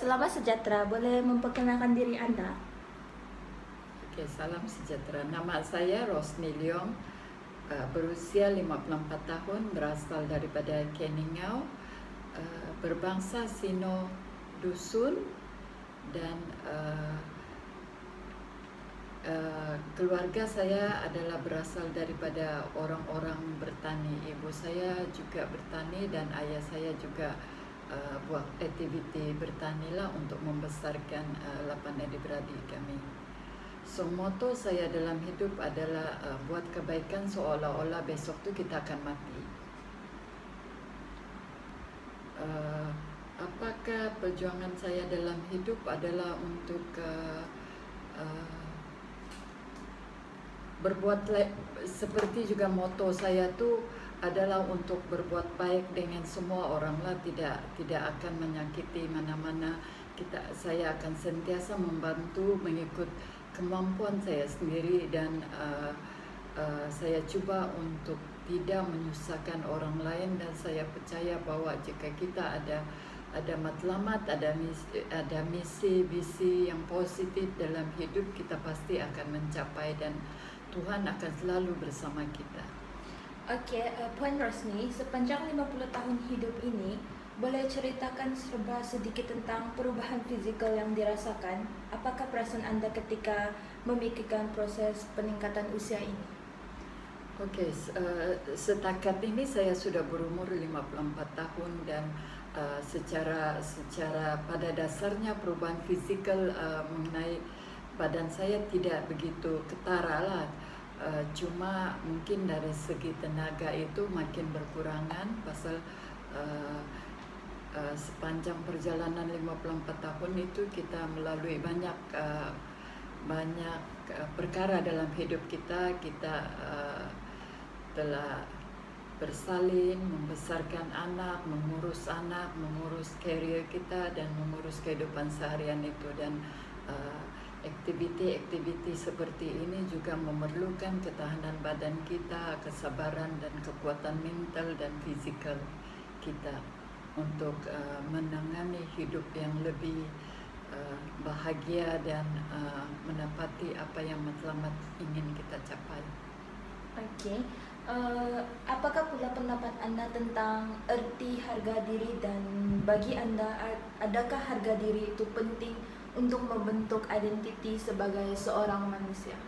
Selamat sejahtera, boleh memperkenalkan diri Anda? Oke, salam sejahtera. Nama saya Rosni Leong, berusia 54 tahun, berasal daripada Keningau, berbangsa Sino Dusun, dan keluarga saya adalah berasal daripada orang-orang bertani. Ibu saya juga bertani dan ayah saya juga buat aktiviti bertani lah untuk membesarkan 8 adik-beradik kami. So, moto saya dalam hidup adalah buat kebaikan seolah-olah besok tu kita akan mati. Apakah perjuangan saya dalam hidup adalah untuk berbuat seperti juga moto saya tu adalah untuk berbuat baik dengan semua orang lah, tidak akan menyakiti mana-mana. Saya akan sentiasa membantu mengikut kemampuan saya sendiri, dan saya cuba untuk tidak menyusahkan orang lain, dan saya percaya bahwa jika kita ada matlamat, ada misi visi yang positif dalam hidup, kita pasti akan mencapai dan Tuhan akan selalu bersama kita. Oke, Puan Rosni, sepanjang 50 tahun hidup ini, boleh ceritakan serba sedikit tentang perubahan fizikal yang dirasakan? Apakah perasaan Anda ketika memikirkan proses peningkatan usia ini? Oke, setakat ini saya sudah berumur 54 tahun dan secara pada dasarnya perubahan fizikal mengenai badan saya tidak begitu ketara lah. Cuma mungkin dari segi tenaga itu makin berkurangan pasal sepanjang perjalanan 54 tahun itu kita melalui banyak perkara dalam hidup kita. Kita telah bersalin, membesarkan anak, mengurus karier kita dan mengurus kehidupan seharian itu, dan aktiviti seperti ini juga memerlukan ketahanan badan kita, kesabaran dan kekuatan mental dan fizikal kita untuk menangani hidup yang lebih bahagia dan menepati apa yang matlamat ingin kita capai. Oke, apakah pula pendapat Anda tentang erti harga diri, dan bagi Anda adakah harga diri itu penting untuk membentuk identiti sebagai seorang manusia?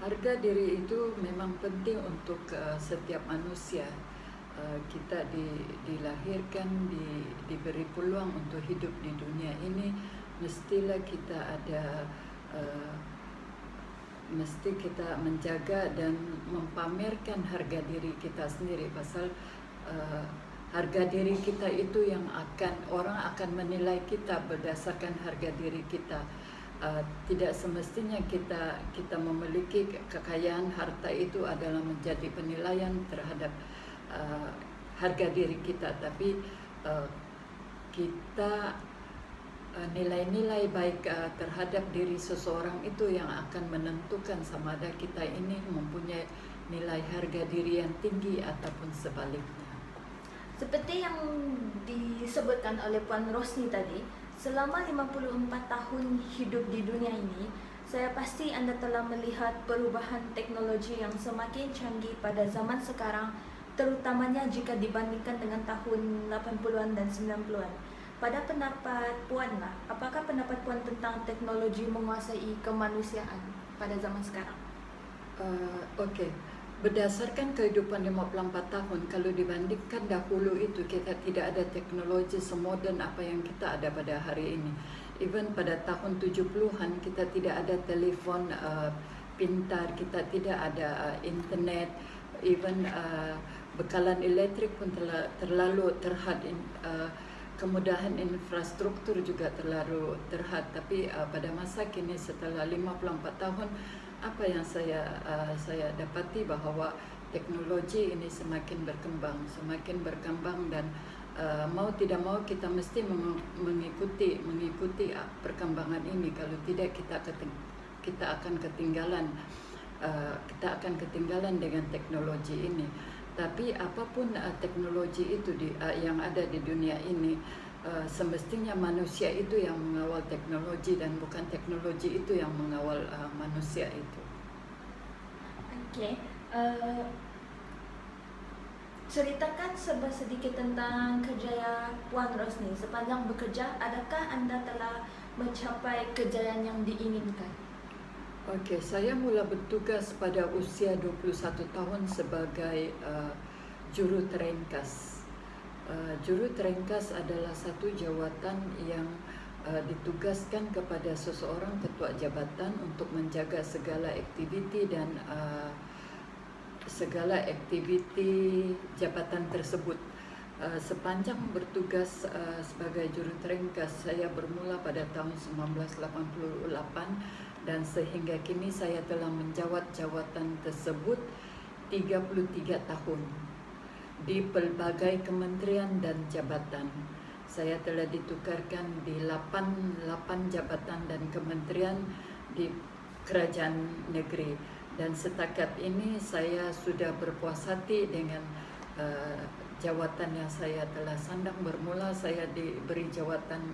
Harga diri itu memang penting untuk setiap manusia. Kita dilahirkan, diberi peluang untuk hidup di dunia ini, mestilah kita mesti kita menjaga dan mempamerkan harga diri kita sendiri, pasal harga diri kita itu yang orang akan menilai kita berdasarkan harga diri kita. Tidak semestinya kita memiliki kekayaan harta itu adalah menjadi penilaian terhadap harga diri kita, tapi kita nilai-nilai baik terhadap diri seseorang itu yang akan menentukan sama ada kita ini mempunyai nilai harga diri yang tinggi ataupun sebaliknya. Seperti yang disebutkan oleh Puan Rosni tadi, selama 54 tahun hidup di dunia ini, saya pasti Anda telah melihat perubahan teknologi yang semakin canggih pada zaman sekarang, terutamanya jika dibandingkan dengan tahun 80-an dan 90-an. Pada pendapat Puan lah, apakah pendapat Puan tentang teknologi menguasai kemanusiaan pada zaman sekarang? Okey. Berdasarkan kehidupan 54 tahun, kalau dibandingkan dahulu itu kita tidak ada teknologi semoden apa yang kita ada pada hari ini. Even pada tahun 70-an kita tidak ada telefon pintar, kita tidak ada internet, even bekalan elektrik pun terlalu terhad. Kemudahan infrastruktur juga terlalu terhad. Tapi pada masa kini setelah 54 tahun, apa yang saya dapati bahawa teknologi ini semakin berkembang dan mau tidak mau kita mesti mengikuti perkembangan ini. Kalau tidak kita akan ketinggalan dengan teknologi ini. Tapi apapun teknologi itu yang ada di dunia ini, semestinya manusia itu yang mengawal teknologi dan bukan teknologi itu yang mengawal manusia itu. Okey. Ceritakan sedikit tentang kerjaya Puan Rosni. Sepanjang bekerja, adakah anda telah mencapai kejayaan yang diinginkan? Okey, saya mula bertugas pada usia 21 tahun sebagai juru terengkas. Juru terengkas adalah satu jawatan yang ditugaskan kepada seseorang ketua jabatan untuk menjaga segala aktiviti dan segala aktiviti jabatan tersebut. Sepanjang bertugas sebagai juru terengkas, saya bermula pada tahun 1988 dan sehingga kini saya telah menjawat jawatan tersebut 33 tahun di pelbagai kementerian dan jabatan. Saya telah ditukarkan di 8 jabatan dan kementerian di kerajaan negeri. Dan setakat ini saya sudah berpuas hati dengan jawatan yang saya telah sandang. Bermula saya diberi jawatan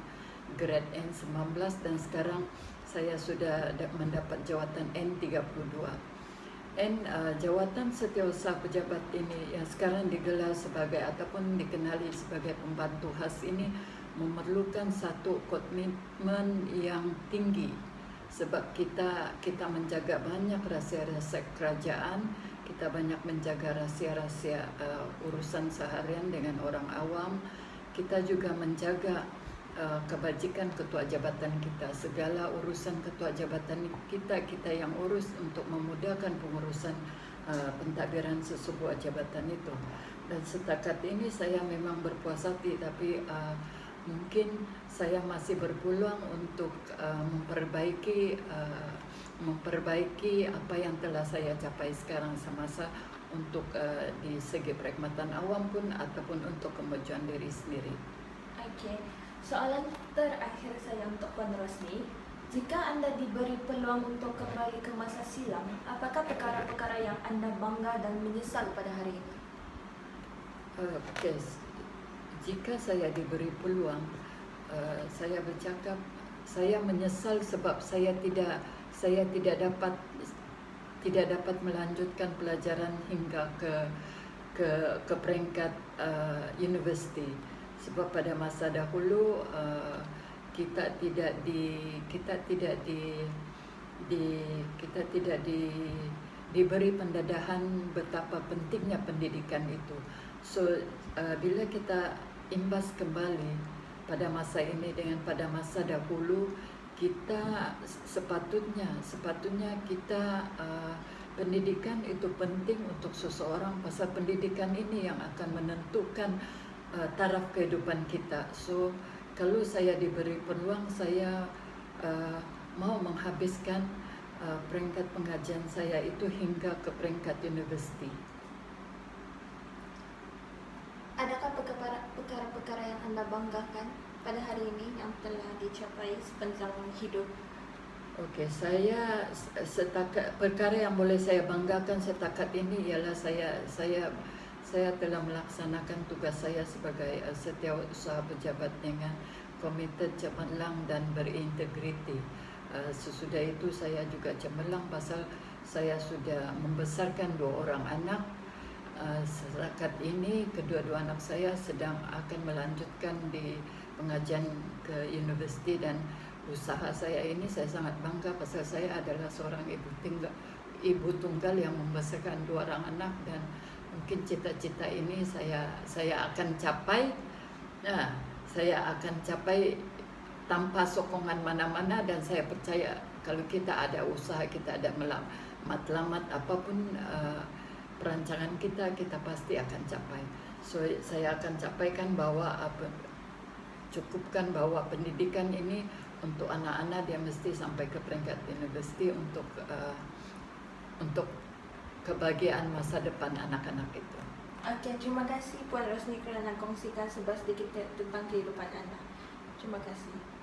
grade N19 dan sekarang saya sudah mendapat jawatan N32. Jawatan Setiausaha Pejabat ini yang sekarang digelar sebagai ataupun dikenali sebagai pembantu khas ini memerlukan satu komitmen yang tinggi. Sebab kita menjaga banyak rahsia-rahsia kerajaan, kita banyak menjaga rahsia-rahsia urusan seharian dengan orang awam. Kita juga menjaga kebajikan ketua jabatan kita. Segala urusan ketua jabatan kita yang urus untuk memudahkan pengurusan pentadbiran sesebuah jabatan itu. Dan setakat ini saya memang berpuas hati, tapi mungkin saya masih berpeluang untuk memperbaiki apa yang telah saya capai sekarang semasa untuk di segi perkhidmatan awam pun ataupun untuk kemajuan diri sendiri. Okey. Soalan terakhir saya untuk Puan Rosni. Jika anda diberi peluang untuk kembali ke masa silam, apakah perkara-perkara yang anda bangga dan menyesal pada hari ini? Okey. Jika saya diberi peluang, saya bercakap saya menyesal sebab saya tidak dapat melanjutkan pelajaran hingga ke peringkat universiti. Sebab pada masa dahulu kita tidak diberi pendedahan betapa pentingnya pendidikan itu. So bila kita imbas kembali pada masa ini dengan pada masa dahulu, kita sepatutnya kita pendidikan itu penting untuk seseorang, pasal pendidikan ini yang akan menentukan taraf kehidupan kita. So kalau saya diberi peluang, saya mau menghabiskan peringkat pengajian saya itu hingga ke peringkat universiti. Adakah perkara-perkara yang anda banggakan pada hari ini yang telah dicapai sepanjang hidup? Okey, saya setakat perkara yang boleh saya banggakan setakat ini ialah saya telah melaksanakan tugas saya sebagai setiausaha pejabat dengan komited cemerlang dan berintegriti. Sesudah itu saya juga cemerlang pasal saya sudah membesarkan 2 orang anak. Setakat ini kedua-dua anak saya sedang akan melanjutkan di pengajian ke universiti dan usaha saya ini saya sangat bangga pasal saya adalah seorang ibu tunggal yang membesarkan 2 orang anak dan mungkin cita-cita ini saya akan capai. Saya akan capai tanpa sokongan mana-mana dan saya percaya kalau kita ada usaha, kita ada matlamat apapun perancangan kita pasti akan capai. So saya akan capaikan bahwa cukupkan bahwa pendidikan ini untuk anak-anak dia mesti sampai ke peringkat universiti untuk kebahagiaan masa depan anak-anak itu. Okey, terima kasih Puan Rosni kerana kongsikan sedikit tentang kehidupan anda. Terima kasih.